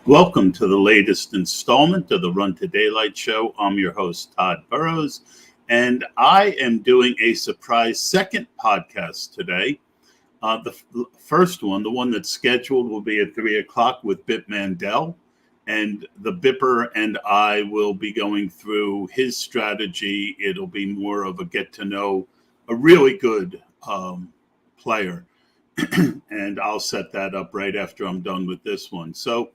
Welcome to the latest installment of the Run to Daylight Show. I'm your host, Todd Burrows, and I am doing a surprise second podcast today. The first one, the one that's scheduled, will be at 3 o'clock with Bip Mandel, and the Bipper and I will be going through his strategy. It'll be more of a get to know a really good player, and I'll set that up right after I'm done with this one. So,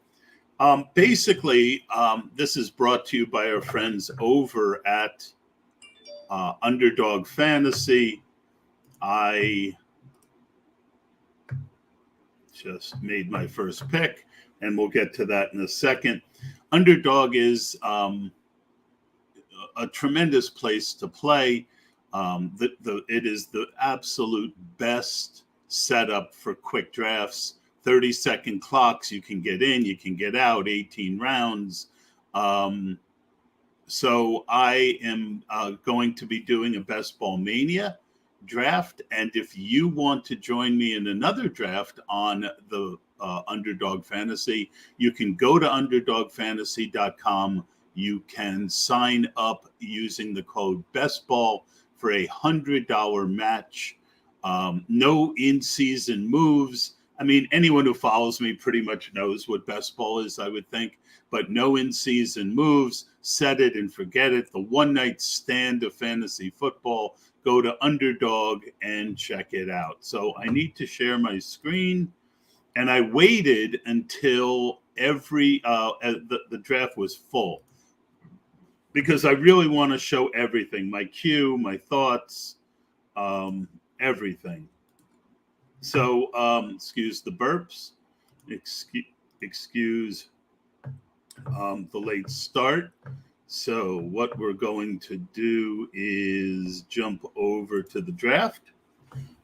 this is brought to you by our friends over at Underdog Fantasy. I just made my first pick, and we'll get to that in a second. Underdog is a tremendous place to play. It is the absolute best setup for quick drafts. 30-second clocks, you can get in, you can get out, 18 rounds. So I am going to be doing a Best Ball Mania draft. And if you want to join me in another draft on the Underdog Fantasy, you can go to underdogfantasy.com. You can sign up using the code BESTBALL for a $100 match. No in-season moves. I mean, anyone who follows me pretty much knows what best ball is, I would think, but no in-season moves, set it and forget it. The one-night stand of fantasy football. Go to Underdog and check it out. So I need to share my screen, and I waited until the draft was full because I really want to show everything, my cue, my thoughts, everything. So, excuse the burps, excuse the late start. So what we're going to do is jump over to the draft.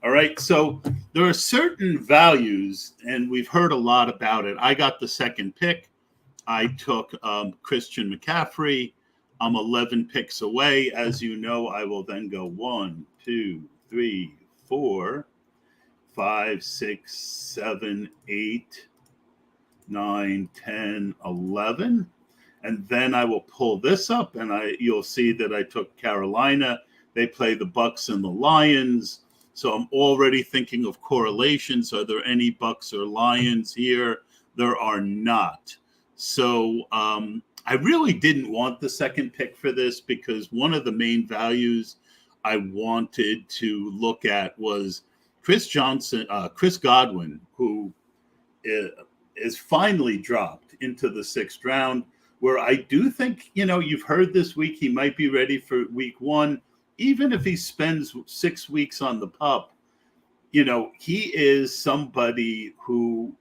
All right, so there are certain values, and we've heard a lot about it. I got the second pick. I took Christian McCaffrey. I'm 11 picks away. As you know, I will then go 1, 2, 3, 4, 5, 6, 7, 8, 9, 10, 11. And then I will pull this up, and you'll see that I took Carolina. They play the Bucks and the Lions. So I'm already thinking of correlations. Are there any Bucks or Lions here? There are not. So I really didn't want the second pick for this because one of the main values I wanted to look at was Chris Godwin, who is finally dropped into the sixth round, where I do think, you've heard this week he might be ready for week one. Even if he spends 6 weeks on the pup, he is somebody who,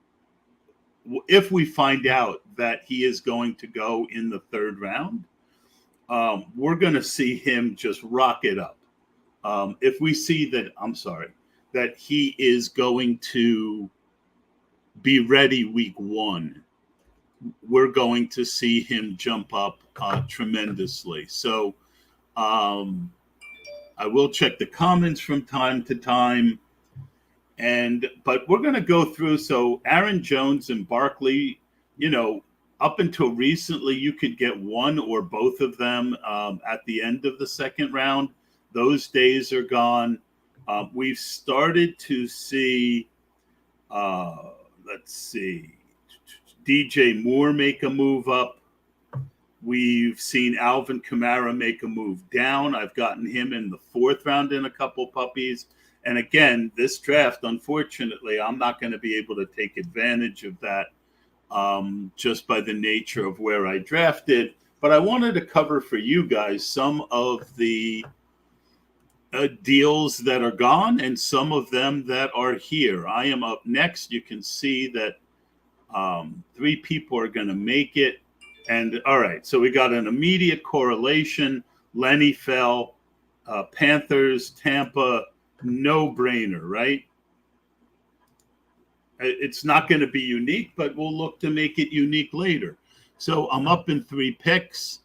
if we find out that he is going to go in the third round, we're going to see him just rock it up. If we see that he is going to be ready week one, we're going to see him jump up tremendously. So I will check the comments from time to time. But we're going to go through. So Aaron Jones and Barkley, up until recently, you could get one or both of them at the end of the second round. Those days are gone. We've started to see, DJ Moore make a move up. We've seen Alvin Kamara make a move down. I've gotten him in the fourth round in a couple puppies. And again, this draft, unfortunately, I'm not going to be able to take advantage of that just by the nature of where I drafted. But I wanted to cover for you guys some of the deals that are gone and some of them that are here. I am up next. You can see that 3 people are going to make it. And all right, so we got an immediate correlation. Lenny fell. Panthers, Tampa, no brainer, right? It's not going to be unique, but we'll look to make it unique later. So I'm up in 3 picks.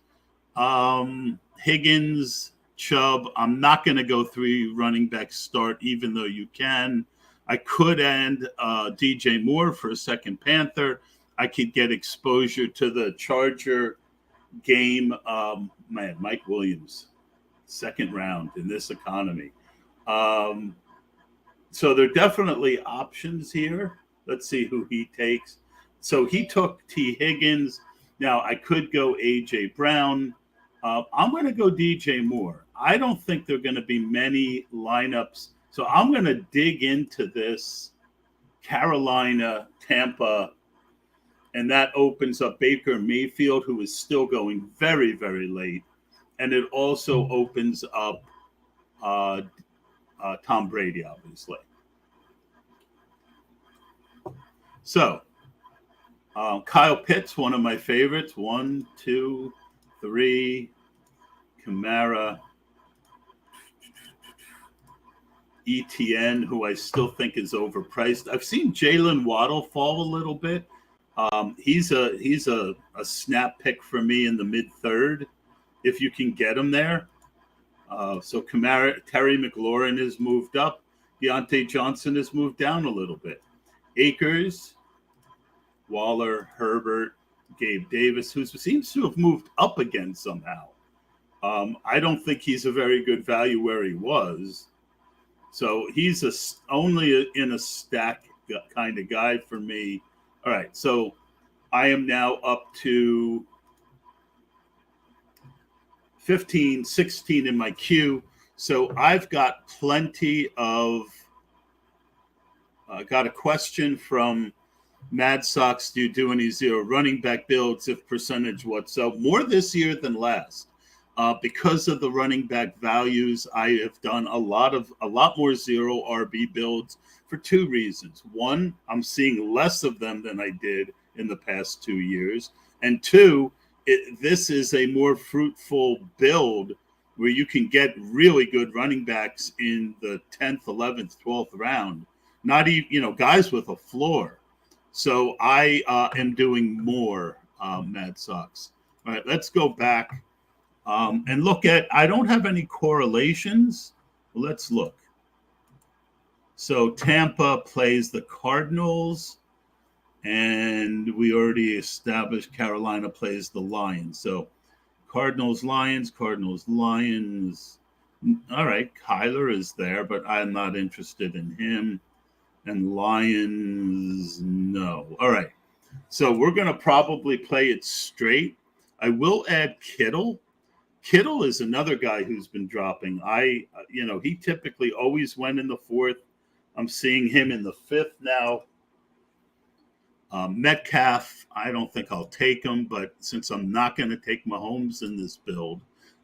Higgins, Chubb. I'm not going to go 3 running back start, even though you can. I could end DJ Moore for a second Panther. I could get exposure to the Charger game. Mike Williams, second round in this economy. So there are definitely options here. Let's see who he takes. So he took T. Higgins. Now I could go A.J. Brown. I'm going to go DJ Moore. I don't think there are going to be many lineups. So I'm going to dig into this Carolina, Tampa, and that opens up Baker Mayfield, who is still going very, very late. And it also opens up Tom Brady, obviously. So Kyle Pitts, one of my favorites. 1, 2, 3. Kamara. ETN, who I still think is overpriced. I've seen Jalen Waddle fall a little bit. He's a snap pick for me in the mid-third if you can get him there. So Kamara, Terry McLaurin has moved up. Deontay Johnson has moved down a little bit. Akers, Waller, Herbert, Gabe Davis, who seems to have moved up again somehow. I don't think he's a very good value where he was. So he's only in a stack kind of guy for me. All right, so I am now up to 15, 16 in my queue. So I've got plenty of got a question from Mad Sox. Do you do any zero running back builds? If percentage, what? So more this year than last. Because of the running back values, I have done a lot more zero RB builds for two reasons. One, I'm seeing less of them than I did in the past 2 years. And two, this is a more fruitful build where you can get really good running backs in the 10th, 11th, 12th round, not even, guys with a floor. So I am doing more Mad Sox. All right, let's go back. And look at, I don't have any correlations. Let's look. So Tampa plays the Cardinals, and we already established Carolina plays the Lions. So Cardinals, Lions. All right, Kyler is there, but I'm not interested in him. And Lions, no. All right, so we're going to probably play it straight. I will add Kittle. Kittle is another guy who's been dropping. He typically always went in the fourth. I'm seeing him in the fifth now. Metcalf, I don't think I'll take him, but since I'm not going to take Mahomes in this build,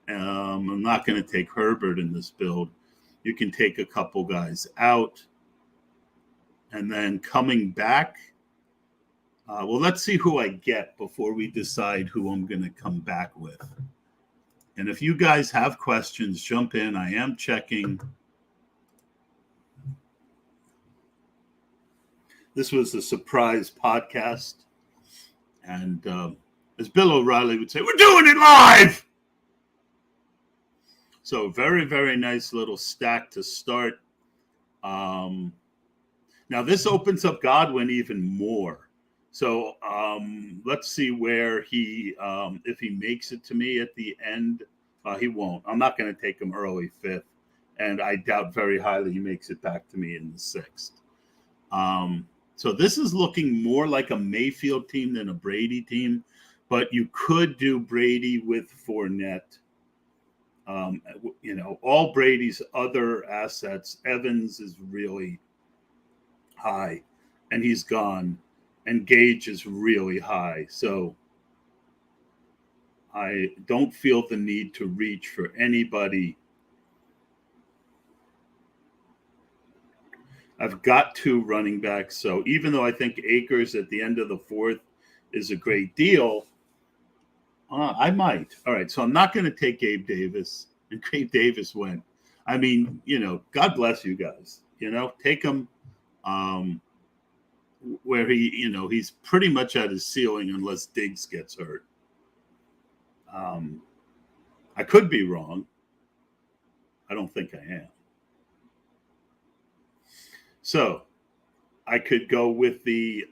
I'm not going to take Herbert in this build. You can take a couple guys out. And then coming back, let's see who I get before we decide who I'm going to come back with. And if you guys have questions, jump in. I am checking. This was a surprise podcast. And as Bill O'Reilly would say, we're doing it live. So very, very nice little stack to start. Now this opens up Godwin even more. So let's see where he, if he makes it to me at the end. He won't. I'm not going to take him early fifth. And I doubt very highly he makes it back to me in the sixth. So this is looking more like a Mayfield team than a Brady team. But you could do Brady with Fournette. All Brady's other assets. Evans is really high, and he's gone. And Gage is really high. So I don't feel the need to reach for anybody. I've got two running backs. So even though I think Akers at the end of the fourth is a great deal, I might. All right. So I'm not going to take Gabe Davis. And Gabe Davis went. I mean, God bless you guys. Take him. Where he's pretty much at his ceiling unless Diggs gets hurt. I could be wrong. I don't think I am. So I could go with the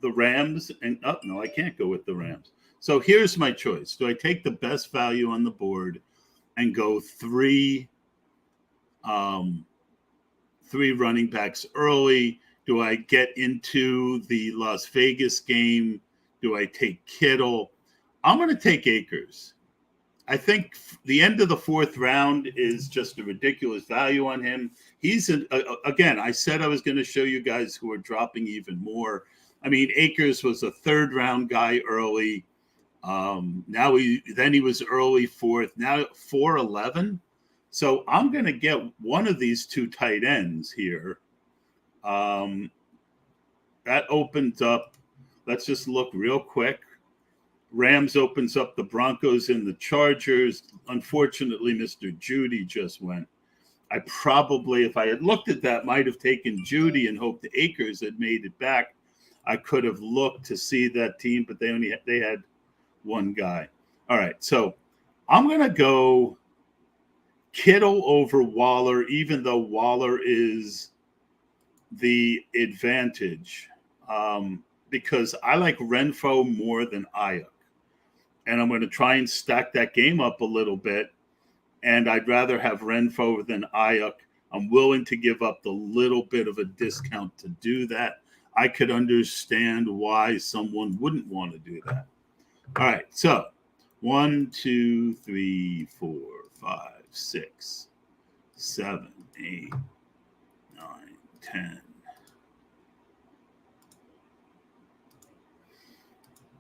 the Rams, and no, I can't go with the Rams. So here's my choice. Do I take the best value on the board and go three running backs early? Do I get into the Las Vegas game? Do I take Kittle? I'm going to take Akers. I think the end of the fourth round is just a ridiculous value on him. He's again, I said I was going to show you guys who are dropping even more. I mean, Akers was a third round guy early. Now he was early fourth. Now 4-11. So I'm going to get one of these two tight ends here. That opens up. Let's just look real quick. Rams opens up the Broncos and the Chargers. Unfortunately, Mr. Judy just went. I probably, if I had looked at that, might have taken Judy and hoped the Akers had made it back. I could have looked to see that team, but they had one guy. All right, so I'm going to go Kittle over Waller, even though Waller is the advantage, because I like Renfro more than Ayuk. And I'm going to try and stack that game up a little bit. And I'd rather have Renfro than Ayuk. I'm willing to give up the little bit of a discount to do that. I could understand why someone wouldn't want to do that. All right, so 1, 2, 3, 4, 5, 6, 7, 8, 9, 10.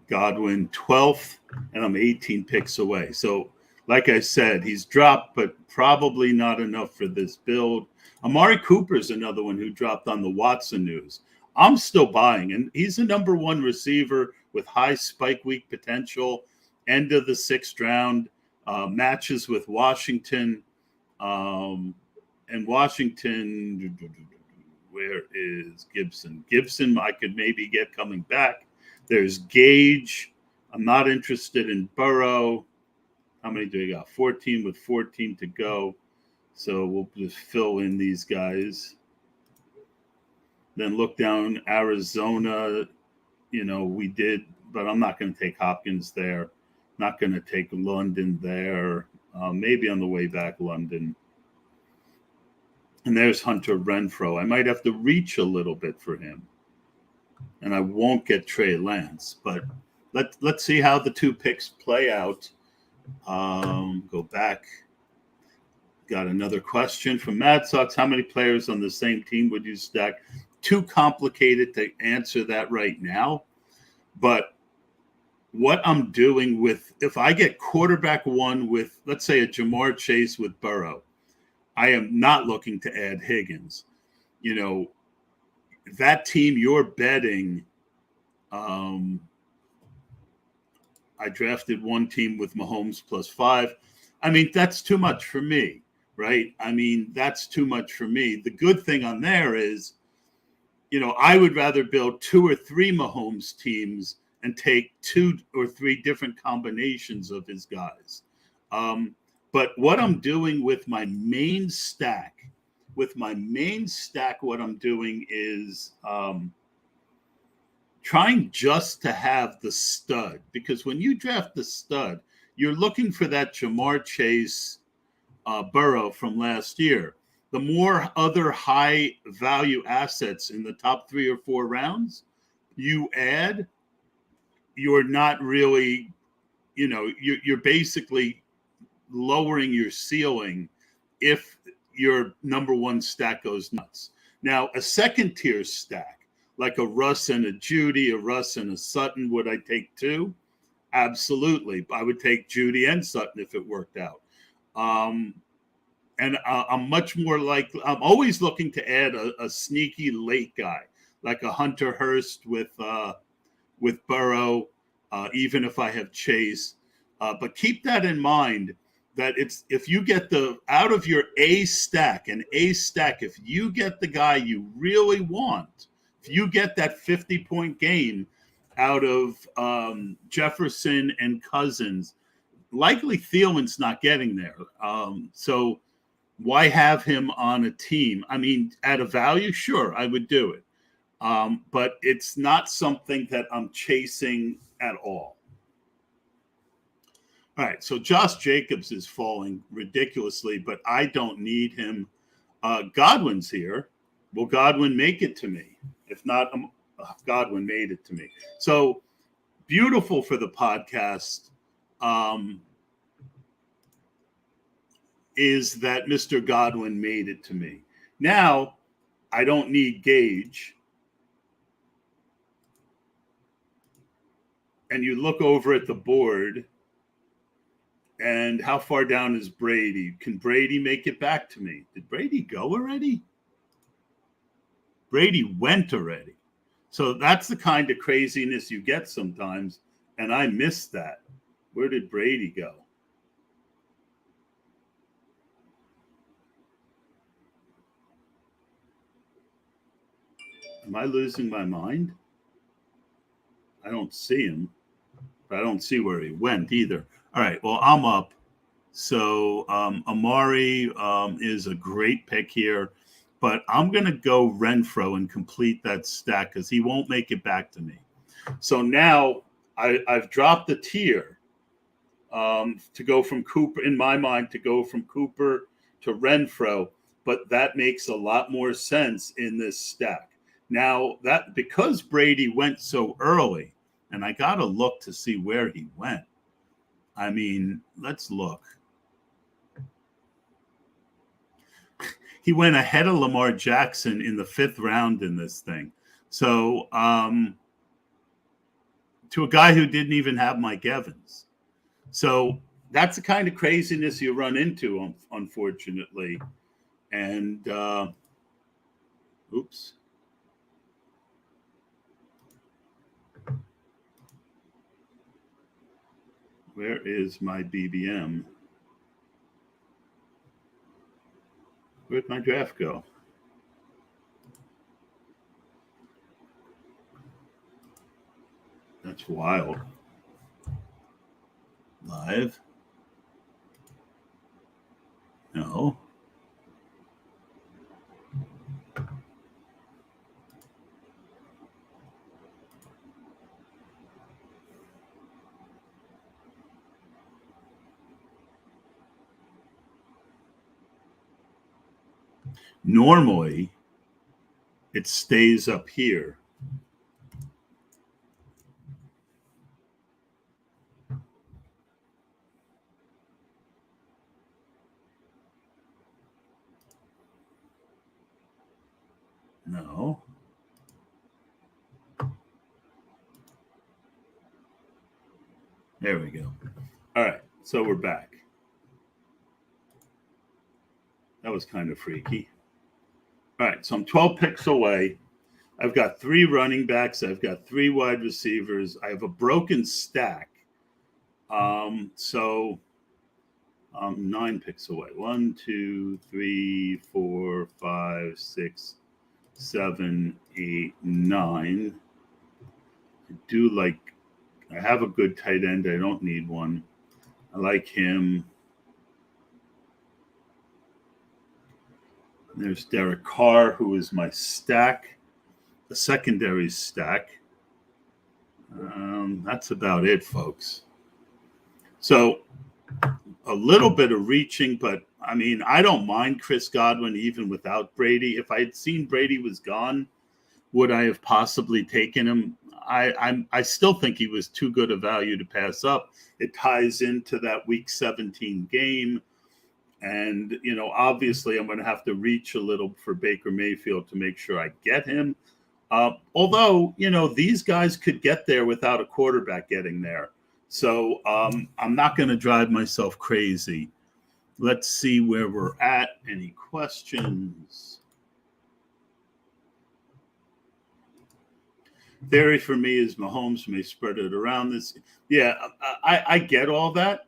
Godwin 12th, and I'm 18 picks away. So, like I said, he's dropped, but probably not enough for this build. Amari Cooper is another one who dropped on the Watson news. I'm still buying, and he's a number one receiver with high spike week potential. End of the sixth round, matches with Washington. And Washington, where is Gibson? Gibson, I could maybe get coming back. There's Gage. I'm not interested in Burrow. How many do we got? 14 with 14 to go. So we'll just fill in these guys. Then look down Arizona. We did, but I'm not going to take Hopkins there. Not going to take London there. Maybe on the way back, London. And there's Hunter Renfro. I might have to reach a little bit for him. And I won't get Trey Lance, but let's see how the two picks play out. Go back. Got another question from Mad Sox. How many players on the same team would you stack? Too complicated to answer that right now. But what I'm doing if I get quarterback one with, let's say, a Jamar Chase with Burrow, I am not looking to add Higgins. That team you're betting, I drafted one team with Mahomes +5. I mean, that's too much for me, right? That's too much for me. The good thing on there is, I would rather build 2 or 3 Mahomes teams and take 2 or 3 different combinations of his guys. But what I'm doing with my main stack, what I'm doing is trying just to have the stud, because when you draft the stud, you're looking for that Jamar Chase, Burrow from last year. The more other high value assets in the top 3 or 4 rounds you add, you're not really, you're basically lowering your ceiling if your number one stack goes nuts. Now, a second tier stack, like a Russ and a Judy, a Russ and a Sutton, would I take 2? Absolutely. I would take Judy and Sutton if it worked out. And I'm much more I'm always looking to add a sneaky late guy, like a Hunter Hurst with Burrow, even if I have Chase. But keep that in mind, that if you get out of your A stack, if you get the guy you really want, if you get that 50-point game out of Jefferson and Cousins, likely Thielman's not getting there. So why have him on a team? At a value, sure, I would do it. But it's not something that I'm chasing at all. All right, so Josh Jacobs is falling ridiculously, but I don't need him. Godwin's here. Will Godwin make it to me? If not, Godwin made it to me. So beautiful for the podcast is that Mr. Godwin made it to me. Now, I don't need Gage. And you look over at the board, and how far down is Brady? Can Brady make it back to me? Did Brady go already? Brady went already. So that's the kind of craziness you get sometimes, and I missed that. Where did Brady go? Am I losing my mind? I don't see him, but I don't see where he went either. All right, well, I'm up. So Amari is a great pick here, but I'm going to go Renfro and complete that stack because he won't make it back to me. So now I've dropped the tier to go from Cooper, in my mind, to go from Cooper to Renfro, but that makes a lot more sense in this stack. Now, that because Brady went so early, and I got to look to see where he went. I mean, let's look. He went ahead of Lamar Jackson in the 5th round in this thing. So, to a guy who didn't even have Mike Evans. So that's the kind of craziness you run into, unfortunately. And, oops. Where is my BBM? Where'd my draft go? That's wild. Live? No. Normally, it stays up here. No. There we go. All right, so we're back. That was kind of freaky. All right, so I'm 12 picks away. I've got 3 running backs. I've got 3 wide receivers. I have a broken stack. So I'm 9 picks away. 1, 2, 3, 4, 5, 6, 7, 8, 9. I have a good tight end. I don't need one. I like him. There's Derek Carr, who is my stack, the secondary stack. That's about it, folks. So a little bit of reaching, but I mean, I don't mind Chris Godwin even without Brady. If I had seen Brady was gone, would I have possibly taken him? I still think he was too good a value to pass up. It ties into that Week 17 game. And, obviously I'm going to have to reach a little for Baker Mayfield to make sure I get him. Although, these guys could get there without a quarterback getting there. So I'm not going to drive myself crazy. Let's see where we're at. Any questions? Theory for me is Mahomes may spread it around this. Yeah, I get all that.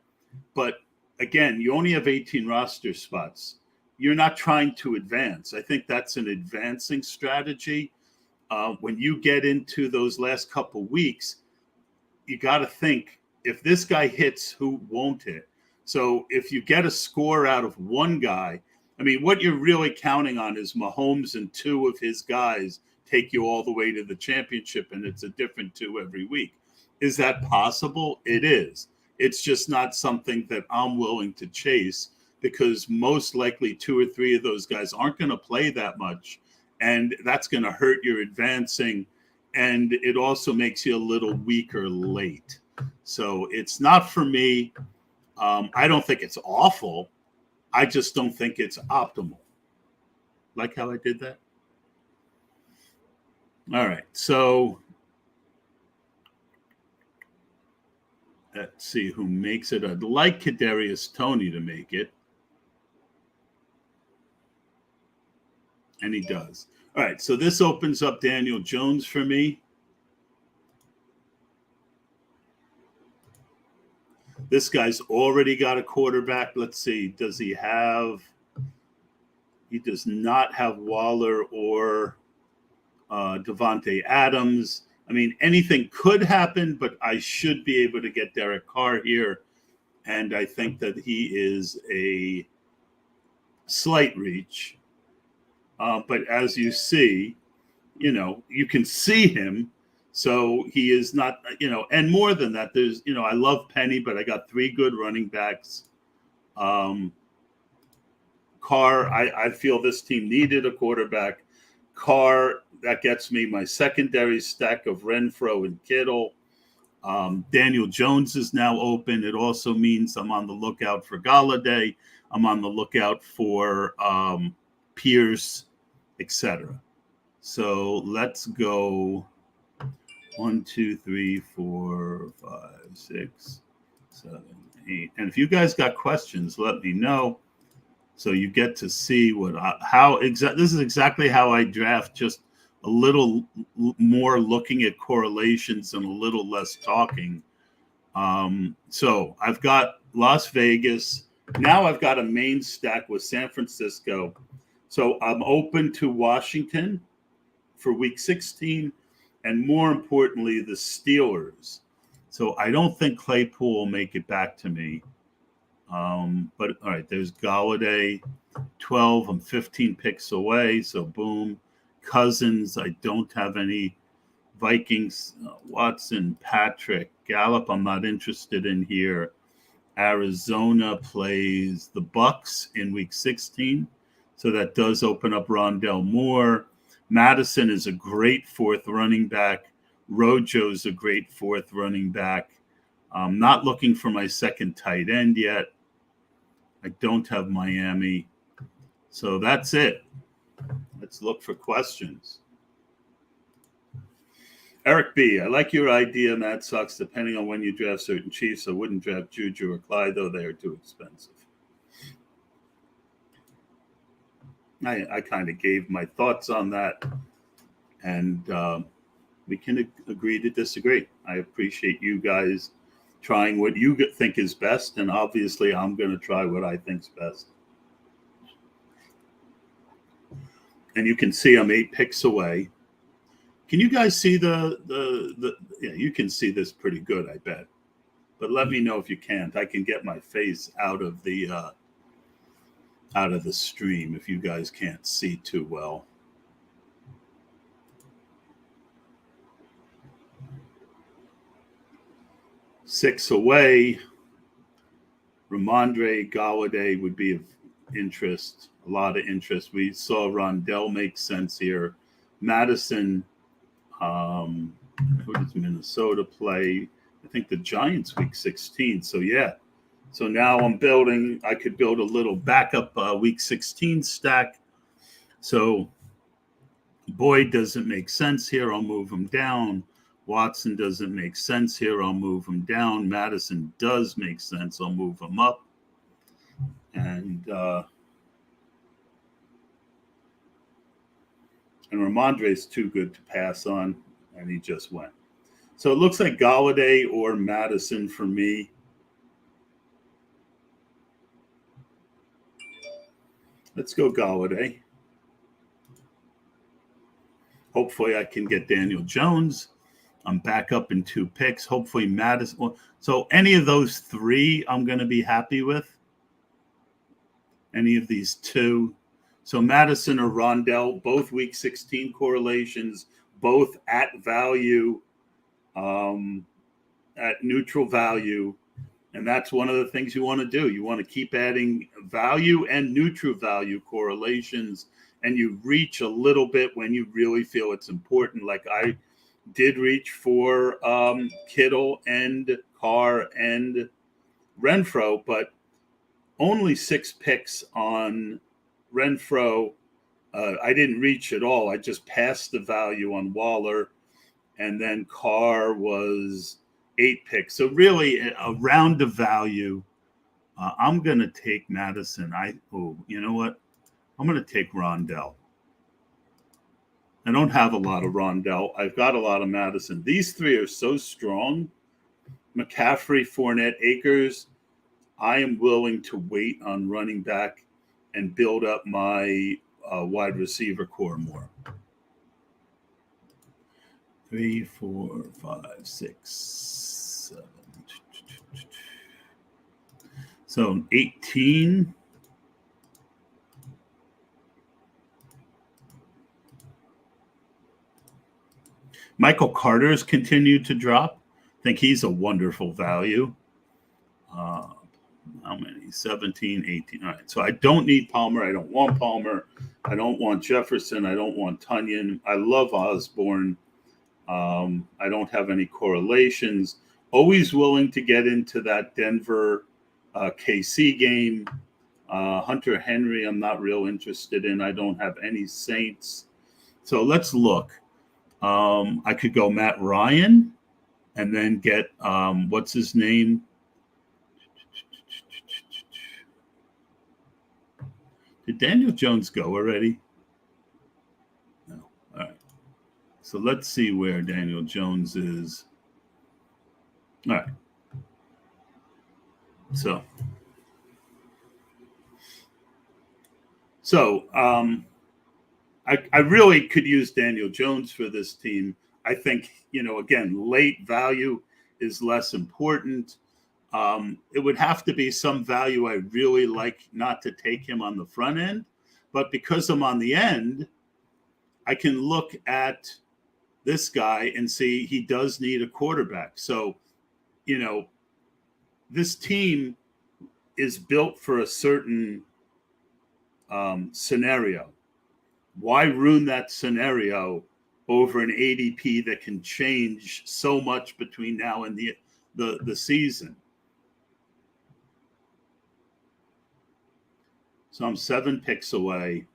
But again, you only have 18 roster spots. You're not trying to advance. I think that's an advancing strategy. When you get into those last couple weeks, you got to think, if this guy hits, who won't hit? So if you get a score out of one guy, I mean, what you're really counting on is Mahomes and 2 of his guys take you all the way to the championship, and it's a different two every week. Is that possible? It is. It's just not something that I'm willing to chase, because most likely 2 or 3 of those guys aren't going to play that much, and that's going to hurt your advancing, and it also makes you a little weaker late. So it's not for me. I don't think it's awful. I just don't think it's optimal. Like how I did that? All right, so let's see who makes it. I'd like Kadarius Toney to make it. And he does. All right, so this opens up Daniel Jones for me. This guy's already got a quarterback. Let's see. Does he have? He does not have Waller or Devontae Adams. I mean, anything could happen, but I should be able to get Derek Carr here. And I think that he is a slight reach. But as you see, you can see him. So he is not, and more than that, there's, I love Penny, but I got 3 good running backs. Carr, I feel this team needed a quarterback. Carr, that gets me my secondary stack of Renfro and Kittle. Daniel Jones is now open. It also means I'm on the lookout for Galladay. I'm on the lookout for Pierce, etc. So let's go 1, 2, 3, 4, 5, 6, 7, 8. And if you guys got questions, let me know. So you get to see this is exactly how I draft, just a little more looking at correlations and a little less talking. So I've got Las Vegas. Now I've got a main stack with San Francisco. So I'm open to Washington for week 16, and more importantly, the Steelers. So I don't think Claypool will make it back to me. But all right, there's Galladay, 12. I'm 15 picks away. So boom. Cousins, I don't have any. Vikings, Watson, Patrick, Gallup, I'm not interested in here. Arizona plays the Bucks in week 16. So that does open up Rondell Moore. Madison is a great 4th running back. Rojo's a great 4th running back. I'm not looking for my second tight end yet. I don't have Miami. So that's it. Let's look for questions. Eric B., I like your idea, Mad Sox. Depending on when you draft certain Chiefs, I wouldn't draft Juju or Clyde, though they are too expensive. I kind of gave my thoughts on that, and we can agree to disagree. I appreciate you guys trying what you think is best, and obviously I'm going to try what I think's best. And you can see I'm 8 picks away. Can you guys see yeah, you can see this pretty good, I bet. But let me know if you can't. I can get my face out of the stream if you guys can't see too well. Six away. Ramondre Galladay would be of interest, a lot of interest. We saw Rondell make sense here. Madison, who does Minnesota play? I think the Giants week 16. So yeah. So now I could build a little backup week 16 stack. So Boyd doesn't make sense here. I'll move him down. Watson doesn't make sense here. I'll move him down. Madison does make sense. I'll move him up. And Ramondre's too good to pass on, and he just went. So it looks like Galladay or Madison for me. Let's go Galladay. Hopefully I can get Daniel Jones. I'm back up in 2 picks. Hopefully Madison. So any of those 3 I'm going to be happy with. Any of these 2. So Madison or Rondell, both week 16 correlations, both at value, at neutral value. And that's one of the things you want to do. You want to keep adding value and neutral value correlations, and you reach a little bit when you really feel it's important. Like I did reach for Kittle and Carr and Renfro, but only 6 picks on Renfro. I didn't reach at all. I just passed the value on Waller, and then Carr was 8 picks. So really around the value. I'm going to take Madison. You know what? I'm going to take Rondell. I don't have a lot of Rondell. I've got a lot of Madison. These 3 are so strong. McCaffrey, Fournette, Akers. I am willing to wait on running back and build up my wide receiver core more. 3, 4, 5, 6, 7. So 18. Michael Carter's continued to drop. I think he's a wonderful value. How many? 17, 18. All right. So I don't need Palmer. I don't want Palmer. I don't want Jefferson. I don't want Tunyon. I love Osborne. I don't have any correlations. Always willing to get into that Denver KC game. Hunter Henry, I'm not real interested in. I don't have any Saints. So let's look. I could go Matt Ryan and then get, what's his name? Did Daniel Jones go already? No. All right. So let's see where Daniel Jones is. All right. So I really could use Daniel Jones for this team. I think, again, late value is less important. It would have to be some value I really like not to take him on the front end. But because I'm on the end, I can look at this guy and see he does need a quarterback. So, this team is built for a certain scenario. Why ruin that scenario over an ADP that can change so much between now and the season? So I'm 7 picks away.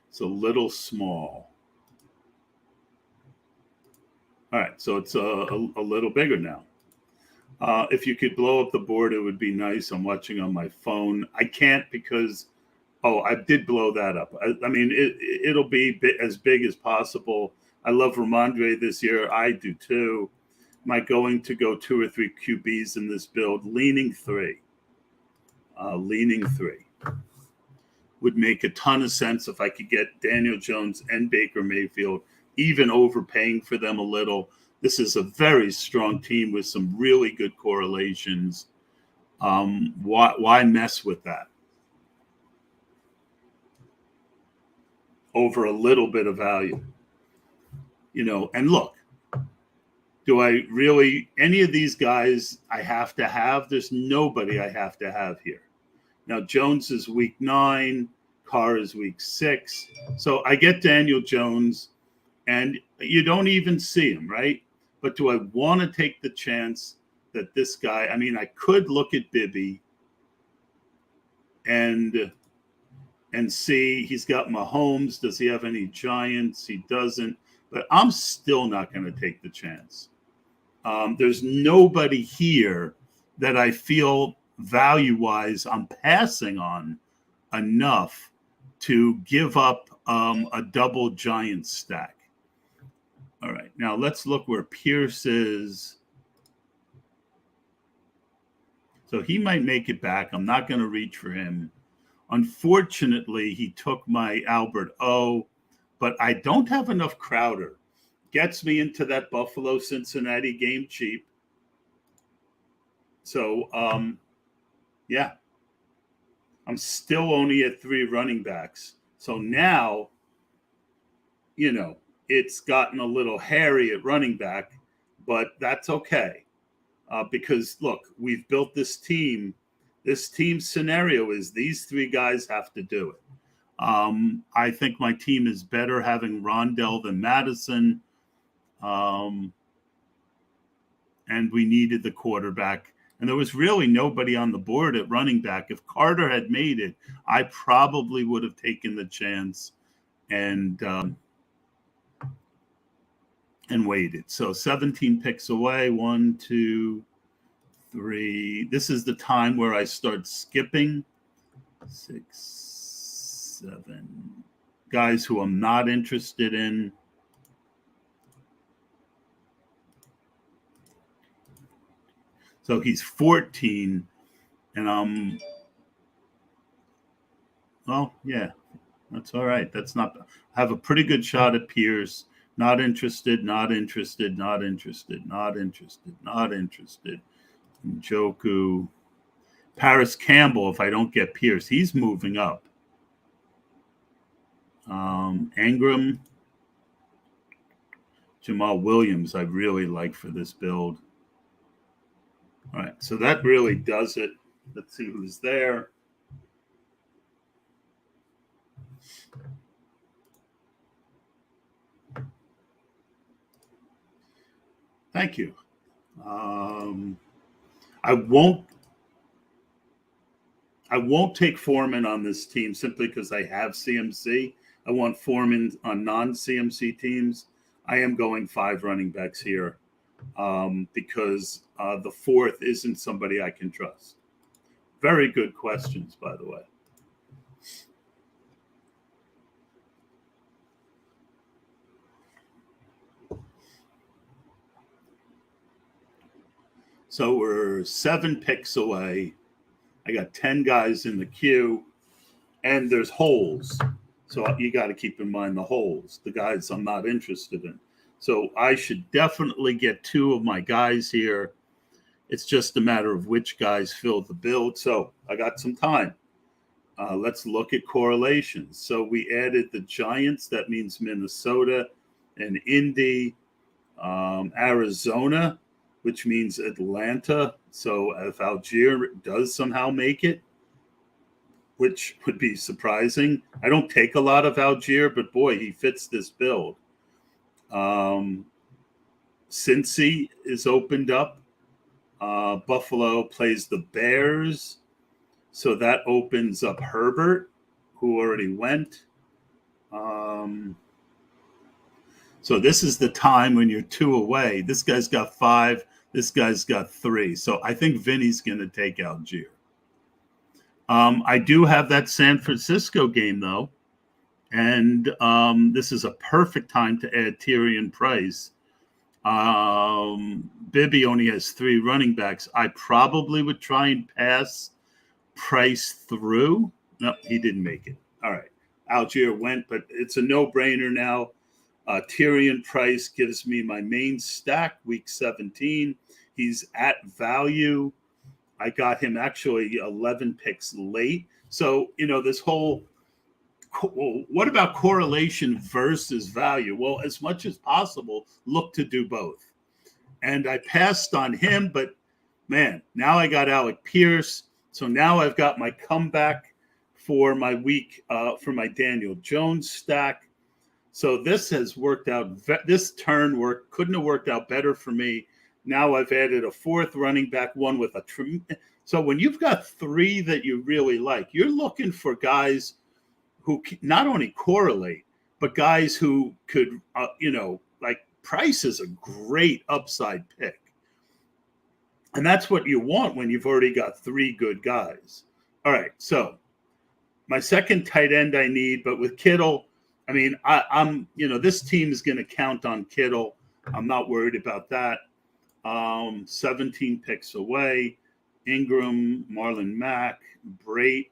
It's a little small. All right, so it's a little bigger now. If you could blow up the board, it would be nice. I'm watching on my phone. I can't because, I did blow that up. I mean, it'll be as big as possible. I love Ramondre this year. I do too. Am I going to go 2 or 3 QBs in this build? Leaning 3. Leaning 3. Would make a ton of sense if I could get Daniel Jones and Baker Mayfield, even overpaying for them a little. This is a very strong team with some really good correlations. Why mess with that? Over a little bit of value. And look, do I really, any of these guys I have to have? There's nobody I have to have here. Now, Jones is week 9, Carr is week 6. So I get Daniel Jones, and you don't even see him, right? But do I want to take the chance that this guy, I could look at Bibby and see he's got Mahomes. Does he have any Giants? He doesn't. But I'm still not going to take the chance. There's nobody here that I feel value-wise I'm passing on enough to give up a double Giant stack. All right, now let's look where Pierce is. So he might make it back. I'm not going to reach for him. Unfortunately, he took my Albert O, but I don't have enough Crowder. Gets me into that Buffalo-Cincinnati game cheap. So, yeah, I'm still only at 3 running backs. So now, it's gotten a little hairy at running back, but that's okay. Because look, we've built this team. This team scenario is these 3 guys have to do it. I think my team is better having Rondell than Madison. And we needed the quarterback. And there was really nobody on the board at running back. If Carter had made it, I probably would have taken the chance and waited. So 17 picks away. 1, 2, 3. This is the time where I start skipping. 6, 7 guys who I'm not interested in. So he's 14, and well, yeah, that's all right. That's not. I have a pretty good shot at Pierce. Not interested. Not interested. Not interested. Not interested. Not interested. Njoku. Paris Campbell. If I don't get Pierce, he's moving up. Ingram. Jamal Williams. I really like for this build. All right, so that really does it. Let's see who's there. Thank you. I won't take Foreman on this team simply because I have CMC. I want Foreman on non-CMC teams. I am going 5 running backs here because the 4th isn't somebody I can trust. Very good questions, by the way. So we're 7 picks away. I got 10 guys in the queue, and there's holes. So you got to keep in mind the holes, the guys I'm not interested in. So I should definitely get 2 of my guys here. It's just a matter of which guys fill the build. So I got some time. Let's look at correlations. So we added the Giants. That means Minnesota and Indy, Arizona, which means Atlanta. So if Algier does somehow make it, which would be surprising. I don't take a lot of Algier, but boy, he fits this build. Cincy is opened up. Buffalo plays the Bears. So that opens up Herbert, who already went. So this is the time when you're 2 away. This guy's got 5. This guy's got 3. So I think Vinny's going to take Algier. I do have that San Francisco game, though. And this is a perfect time to add Tyrion Price. Bibby only has 3 running backs. I probably would try and pass Price through. No, he didn't make it. All right. Algier went, but it's a no-brainer now. Tyrion Price gives me my main stack, week 17. He's at value. I got him actually 11 picks late. So, this whole, what about correlation versus value? Well, as much as possible, look to do both. And I passed on him, but man, now I got Alec Pierce. So now I've got my comeback for my week, for my Daniel Jones stack. So this has worked out. This turn couldn't have worked out better for me. Now I've added a 4th running back, one with a so when you've got 3 that you really like, you're looking for guys who not only correlate, but guys who could, like Price is a great upside pick. And that's what you want when you've already got 3 good guys. All right, so my second tight end I need, but with Kittle, I mean, I'm this team is going to count on Kittle. I'm not worried about that. 17 picks away. Ingram, Marlon Mack, Brait.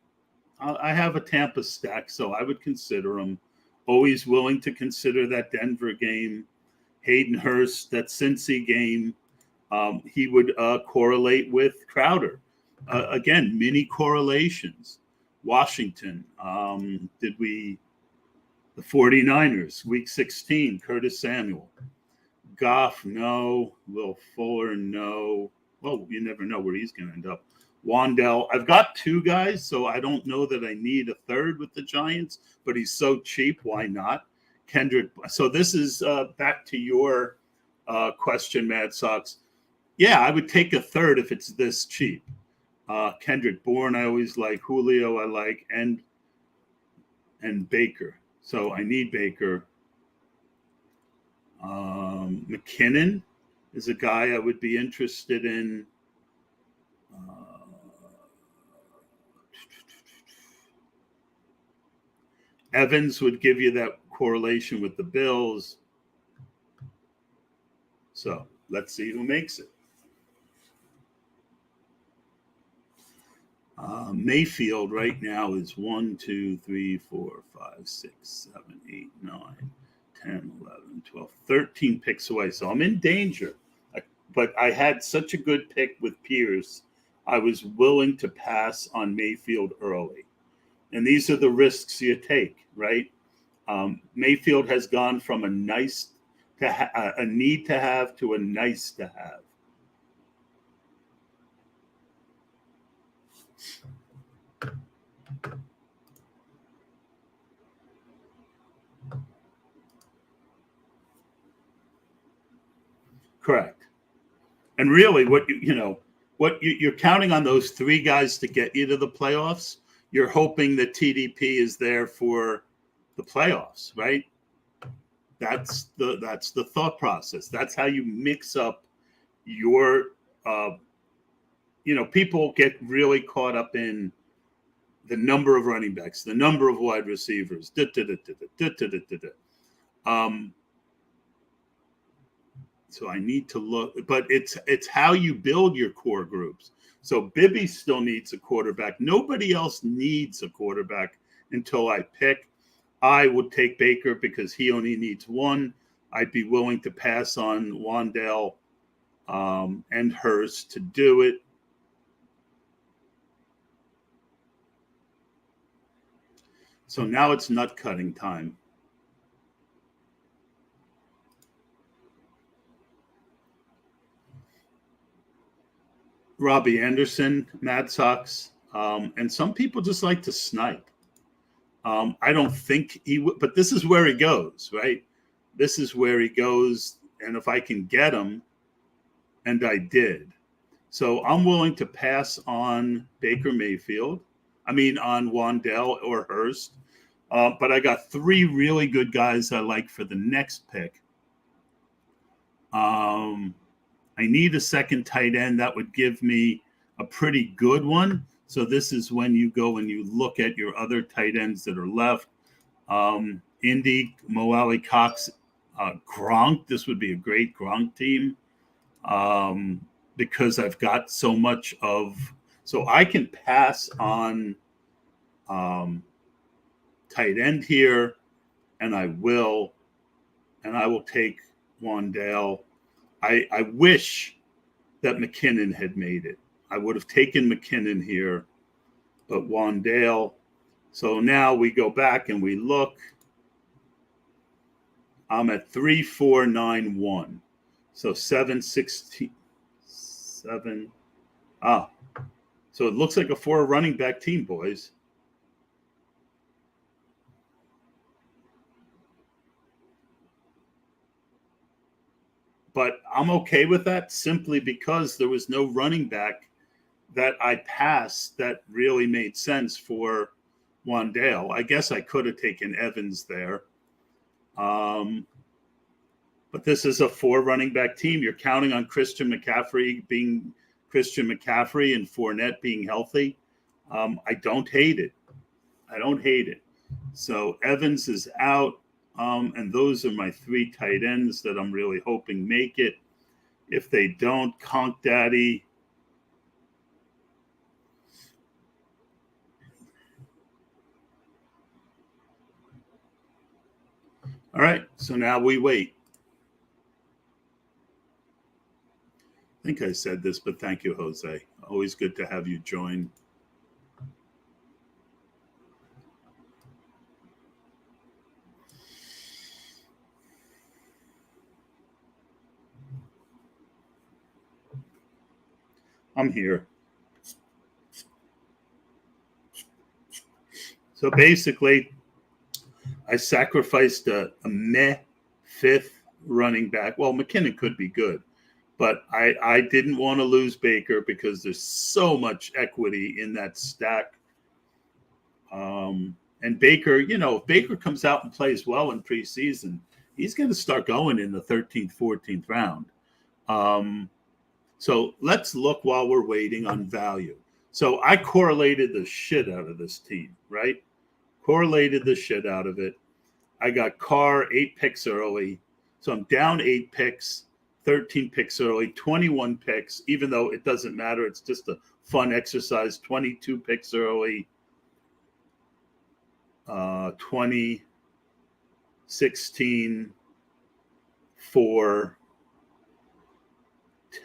I have a Tampa stack, so I would consider them. Always willing to consider that Denver game. Hayden Hurst, that Cincy game. He would correlate with Crowder. Again, mini correlations. Washington, the 49ers, week 16, Curtis Samuel. Goff, no. Will Fuller, no. Well, you never know where he's going to end up. Wandell, I've got two guys, so I don't know that I need a third with the Giants, but he's so cheap, why not? Kendrick. So this is back to your question, Mad Sox. Yeah, I would take a third if it's this cheap. Kendrick Bourne, I always like. Julio, I like, and Baker. So I need Baker. McKinnon is a guy I would be interested in. Evans would give you that correlation with the Bills. So let's see who makes it. Mayfield right now is 1, 2, 3, 4, 5, 6, 7, 8, 9, 10, 11, 12, 13 picks away. So I'm in danger. But I had such a good pick with Pierce. I was willing to pass on Mayfield early. And these are the risks you take, right? Mayfield has gone from a nice to a need to have to a nice to have. Correct. And really, you're counting on those three guys to get you to the playoffs. You're hoping that TDP is there for the playoffs, right? That's the thought process. That's how you mix up your. People get really caught up in the number of running backs, the number of wide receivers. So I need to look, but it's how you build your core groups. So Bibby still needs a quarterback. Nobody else needs a quarterback until I pick. I would take Baker because he only needs one. I'd be willing to pass on Wandell and Hurst to do it. So now it's nut cutting time. Robbie Anderson, Mad Sox, and some people just like to snipe. I don't think he would, but this is where he goes, right? This is where he goes, and if I can get him, and I did. So I'm willing to pass on Baker Mayfield. I mean, on Wandell or Hurst. But I got three really good guys I like for the next pick. I need a second tight end. That would give me a pretty good one. So this is when you go and you look at your other tight ends that are left. Indy, Mo Alley Cox, Gronk. This would be a great Gronk team because I've got so much of. So I can pass on tight end here, and I will take Wandale. I wish that McKinnon had made it. I would have taken McKinnon here, but Wandale. So now we go back and we look. I'm at 3,491. So 716. 7. So it looks like a 4 running back team, boys. But I'm okay with that simply because there was no running back that I passed that really made sense for Wandale. I guess I could have taken Evans there. But this is a 4 running back team. You're counting on Christian McCaffrey being Christian McCaffrey and Fournette being healthy. I don't hate it. So Evans is out. And those are my 3 tight ends that I'm really hoping make it. If they don't, Conk Daddy. All right, so now we wait. think I said this, but thank you, Jose. Always good to have you join. I'm here. So basically, I sacrificed a meh fifth running back. Well, McKinnon could be good, but I didn't want to lose Baker because there's so much equity in that stack. And Baker, if Baker comes out and plays well in preseason, he's going to start going in the 13th, 14th round. So let's look while we're waiting on value. So I correlated the shit out of this team, right? Correlated the shit out of it. I got Carr 8 picks early. So I'm down 8 picks, 13 picks early, 21 picks, even though it doesn't matter. It's just a fun exercise. 22 picks early, 20, 16, 4,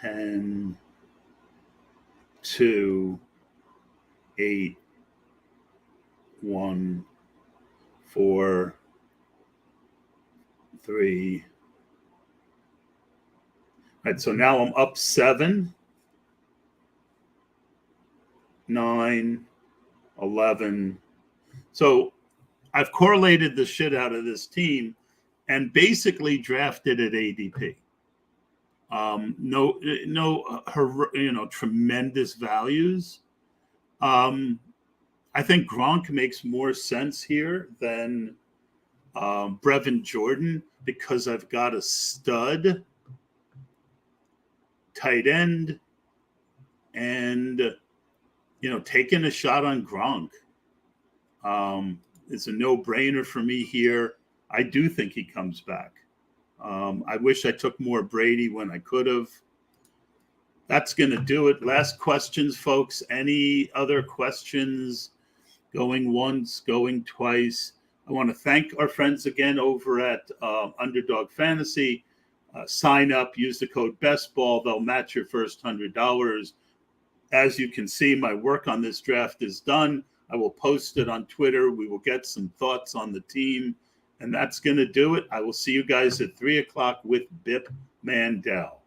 10, 2, 8, 1, 4, 3. All right, so now I'm up 7, 9, 11. So I've correlated the shit out of this team and basically drafted at ADP. No, tremendous values. I think Gronk makes more sense here than Brevin Jordan because I've got a stud tight end and, taking a shot on Gronk. It's a no-brainer for me here. I do think he comes back. I wish I took more Brady when I could have. That's going to do it. Last questions, folks. Any other questions? Going once, going twice. I want to thank our friends again over at Underdog Fantasy. Sign up, use the code BESTBALL. They'll match your first $100. As you can see, my work on this draft is done. I will post it on Twitter. We will get some thoughts on the team. And that's going to do it. I will see you guys at 3 o'clock with Bip Mandel.